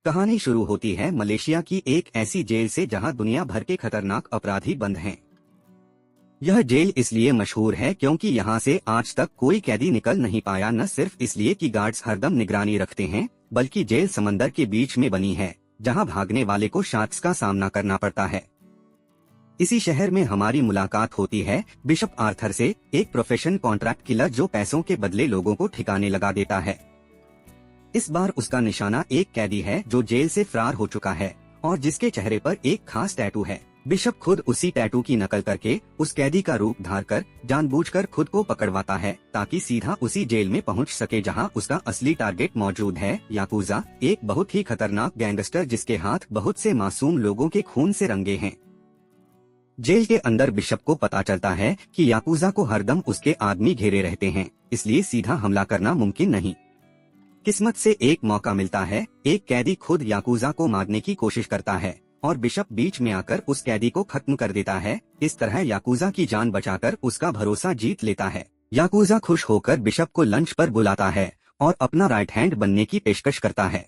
कहानी शुरू होती है मलेशिया की एक ऐसी जेल से जहां दुनिया भर के खतरनाक अपराधी बंद हैं। यह जेल इसलिए मशहूर है क्योंकि यहां से आज तक कोई कैदी निकल नहीं पाया, न सिर्फ इसलिए कि गार्ड्स हरदम निगरानी रखते हैं, बल्कि जेल समंदर के बीच में बनी है जहां भागने वाले को शार्क्स का सामना करना पड़ता है। इसी शहर में हमारी मुलाकात होती है बिशप आर्थर से, एक प्रोफेशन कॉन्ट्रैक्ट किलर जो पैसों के बदले लोगों को ठिकाने लगा देता है। इस बार उसका निशाना एक कैदी है जो जेल से फरार हो चुका है और जिसके चेहरे पर एक खास टैटू है। बिशप खुद उसी टैटू की नकल करके उस कैदी का रूप धार कर जानबूझकर खुद को पकड़वाता है ताकि सीधा उसी जेल में पहुंच सके जहां उसका असली टारगेट मौजूद है, याकूजा, एक बहुत ही खतरनाक गैंगस्टर जिसके हाथ बहुत से मासूम लोगों के खून से रंगे हैं। जेल के अंदर बिशप को पता चलता है कि याकूजा को हरदम उसके आदमी घेरे रहते हैं, इसलिए सीधा हमला करना मुमकिन नहीं। किस्मत से एक मौका मिलता है, एक कैदी खुद याकूजा को मारने की कोशिश करता है और बिशप बीच में आकर उस कैदी को खत्म कर देता है। इस तरह याकूजा की जान बचाकर उसका भरोसा जीत लेता है। याकूजा खुश होकर बिशप को लंच पर बुलाता है और अपना राइट हैंड बनने की पेशकश करता है।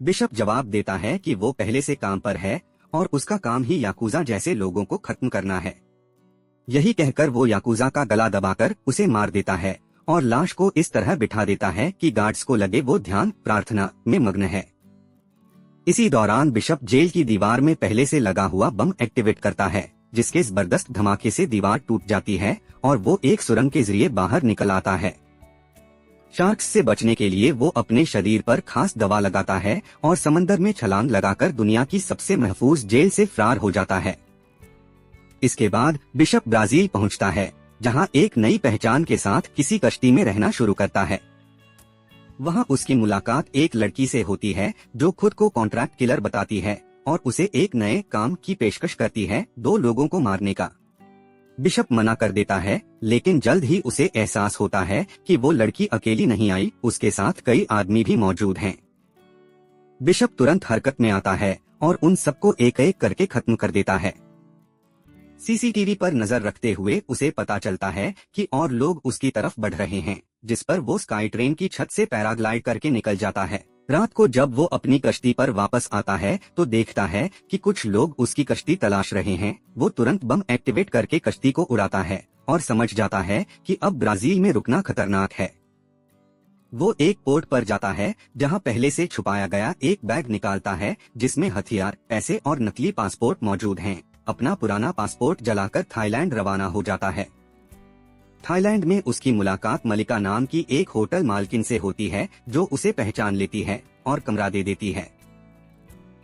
बिशप जवाब देता है कि वो पहले से काम पर है और उसका काम ही याकूजा जैसे लोगों को खत्म करना है। यही कहकर वो याकूजा का गला दबाकर उसे मार देता है और लाश को इस तरह बिठा देता है कि गार्ड्स को लगे वो ध्यान प्रार्थना में मग्न है। इसी दौरान बिशप जेल की दीवार में पहले से लगा हुआ बम एक्टिवेट करता है, जिसके जबरदस्त धमाके से दीवार टूट जाती है और वो एक सुरंग के जरिए बाहर निकल आता है। शार्क्स से बचने के लिए वो अपने शरीर पर खास दवा लगाता है और समंदर में छलांग लगाकर दुनिया की सबसे महफूज जेल से फरार हो जाता है। इसके बाद बिशप ब्राजील पहुंचता है, जहां एक नई पहचान के साथ किसी कश्ती में रहना शुरू करता है। वहां उसकी मुलाकात एक लड़की से होती है जो खुद को कॉन्ट्रैक्ट किलर बताती है और उसे एक नए काम की पेशकश करती है, 2 लोगों को मारने का। बिशप मना कर देता है, लेकिन जल्द ही उसे एहसास होता है कि वो लड़की अकेली नहीं आई, उसके साथ कई आदमी भी मौजूद हैं। बिशप तुरंत हरकत में आता है और उन सबको एक एक करके खत्म कर देता है। सीसीटीवी पर नजर रखते हुए उसे पता चलता है कि और लोग उसकी तरफ बढ़ रहे हैं, जिस पर वो स्काई ट्रेन की छत से पैराग्लाइड करके निकल जाता है। रात को जब वो अपनी कश्ती पर वापस आता है तो देखता है कि कुछ लोग उसकी कश्ती तलाश रहे हैं। वो तुरंत बम एक्टिवेट करके कश्ती को उड़ाता है और समझ जाता है कि अब ब्राजील में रुकना खतरनाक है। वो एक पोर्ट पर जाता है जहां पहले से छुपाया गया एक बैग निकालता है जिसमें हथियार, पैसे और नकली पासपोर्ट मौजूद हैं। अपना पुराना पासपोर्ट जलाकर थाईलैंड रवाना हो जाता है। थाईलैंड में उसकी मुलाकात मलिका नाम की एक होटल मालकिन से होती है जो उसे पहचान लेती है और कमरा दे देती है।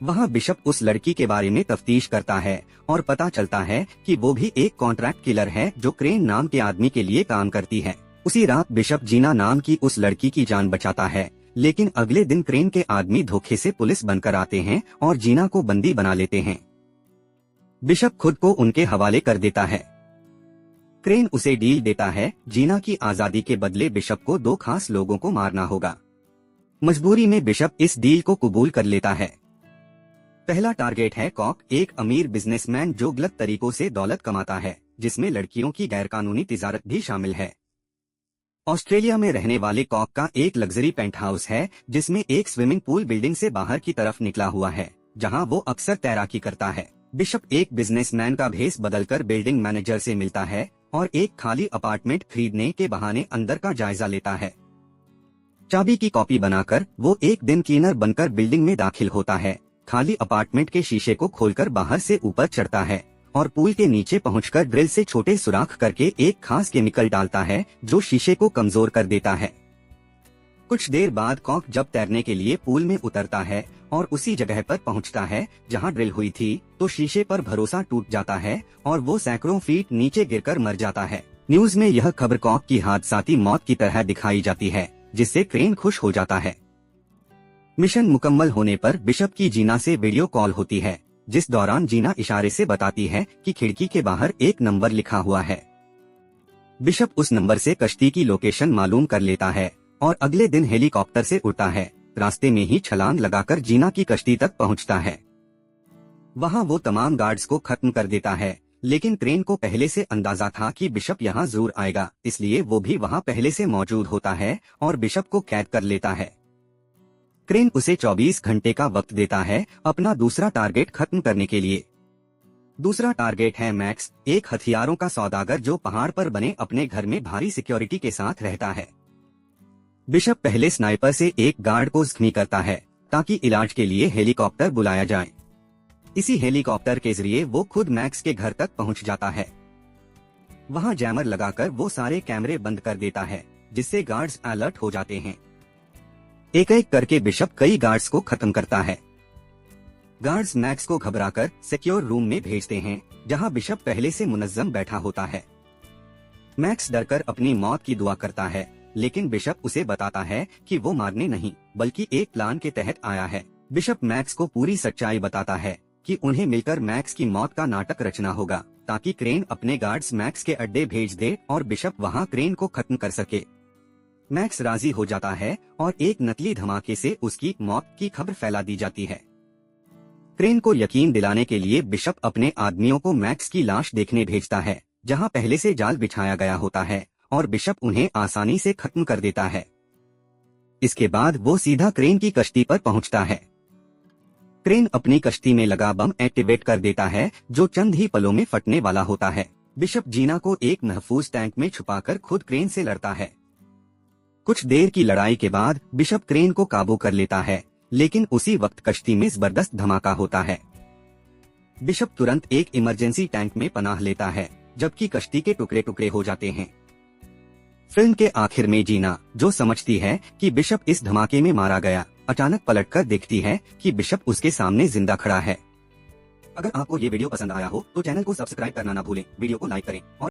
वहां बिशप उस लड़की के बारे में तफ्तीश करता है और पता चलता है कि वो भी एक कॉन्ट्रैक्ट किलर है जो क्रेन नाम के आदमी के लिए काम करती है। उसी रात बिशप जीना नाम की उस लड़की की जान बचाता है, लेकिन अगले दिन क्रेन के आदमी धोखे से पुलिस बनकर आते हैं और जीना को बंदी बना लेते हैं। बिशप खुद को उनके हवाले कर देता है। क्रेन उसे डील देता है, जीना की आजादी के बदले बिशप को 2 खास लोगों को मारना होगा। मजबूरी में बिशप इस डील को कबूल कर लेता है। पहला टारगेट है कॉक, एक अमीर बिजनेसमैन जो गलत तरीकों से दौलत कमाता है, जिसमें लड़कियों की गैरकानूनी तिजारत भी शामिल है। ऑस्ट्रेलिया में रहने वाले कॉक का एक लग्जरी पेंट हाउस है जिसमें एक स्विमिंग पूल बिल्डिंग से बाहर की तरफ निकला हुआ है, जहां वो अक्सर तैराकी करता है। बिशप एक बिजनेसमैन का भेष बदलकर बिल्डिंग मैनेजर से मिलता है और एक खाली अपार्टमेंट खरीदने के बहाने अंदर का जायजा लेता है। चाबी की कॉपी बनाकर वो एक दिन क्लीनर बनकर बिल्डिंग में दाखिल होता है, खाली अपार्टमेंट के शीशे को खोलकर बाहर से ऊपर चढ़ता है और पूल के नीचे पहुंचकर ड्रिल से छोटे सुराख करके एक खास केमिकल डालता है जो शीशे को कमजोर कर देता है। कुछ देर बाद कॉक जब तैरने के लिए पूल में उतरता है और उसी जगह पर पहुंचता है जहां ड्रिल हुई थी, तो शीशे पर भरोसा टूट जाता है और वो सैकड़ों फीट नीचे गिरकर मर जाता है। न्यूज में यह खबर कॉक की हादसाती मौत की तरह दिखाई जाती है, जिससे क्रेन खुश हो जाता है। मिशन मुकम्मल होने पर बिशप की जीना से वीडियो कॉल होती है, जिस दौरान जीना इशारे से बताती है कि खिड़की के बाहर एक नंबर लिखा हुआ है। बिशप उस नंबर से कश्ती की लोकेशन मालूम कर लेता है और अगले दिन हेलीकॉप्टर से उड़ता है। रास्ते में ही छलांग लगाकर जीना की कश्ती तक पहुंचता है। वहां वो तमाम गार्ड्स को खत्म कर देता है, लेकिन क्रेन को पहले से अंदाजा था कि बिशप यहां जरूर आएगा, इसलिए वो भी वहां पहले से मौजूद होता है और बिशप को कैद कर लेता है। क्रेन उसे 24 घंटे का वक्त देता है अपना दूसरा टारगेट खत्म करने के लिए। दूसरा टारगेट है मैक्स, एक हथियारों का सौदागर जो पहाड़ पर बने अपने घर में भारी सिक्योरिटी के साथ रहता है। बिशप पहले स्नाइपर से एक गार्ड को जख्मी करता है ताकि इलाज के लिए हेलीकॉप्टर बुलाया जाए। इसी हेलीकॉप्टर के जरिए वो खुद मैक्स के घर तक पहुंच जाता है। वहां जैमर लगाकर वो सारे कैमरे बंद कर देता है, जिससे गार्ड्स अलर्ट हो जाते हैं। एक एक करके बिशप कई गार्ड्स को खत्म करता है। गार्ड्स मैक्स को घबराकर सिक्योर रूम में भेजते हैं, जहां बिशप पहले से मुनज्जम बैठा होता है। मैक्स डरकर अपनी मौत की दुआ करता है, लेकिन बिशप उसे बताता है कि वो मारने नहीं बल्कि एक प्लान के तहत आया है। बिशप मैक्स को पूरी सच्चाई बताता है कि उन्हें मिलकर मैक्स की मौत का नाटक रचना होगा, ताकि क्रेन अपने गार्ड्स मैक्स के अड्डे भेज दे और बिशप वहां क्रेन को खत्म कर सके। मैक्स राजी हो जाता है और एक नकली धमाके से उसकी मौत की खबर फैला दी जाती है। क्रेन को यकीन दिलाने के लिए बिशप अपने आदमियों को मैक्स की लाश देखने भेजता है, जहां पहले से जाल बिछाया गया होता है, और बिशप उन्हें आसानी से खत्म कर देता है। इसके बाद वो सीधा क्रेन की कश्ती पर पहुंचता है। क्रेन अपनी कश्ती में लगा बम एक्टिवेट कर देता है, जो चंद ही पलों में फटने वाला होता है। बिशप जीना को एक महफूज टैंक में छुपाकर खुद क्रेन से लड़ता है। कुछ देर की लड़ाई के बाद बिशप क्रेन को काबू कर लेता है, लेकिन उसी वक्त कश्ती में जबरदस्त धमाका होता है। बिशप तुरंत एक इमरजेंसी टैंक में पनाह लेता है, जबकि कश्ती के टुकड़े टुकड़े हो जाते हैं। फिल्म के आखिर में जीना, जो समझती है कि बिशप इस धमाके में मारा गया, अचानक पलटकर देखती है कि बिशप उसके सामने जिंदा खड़ा है। अगर आपको ये वीडियो पसंद आया हो तो चैनल को सब्सक्राइब करना ना भूलें, वीडियो को लाइक करें और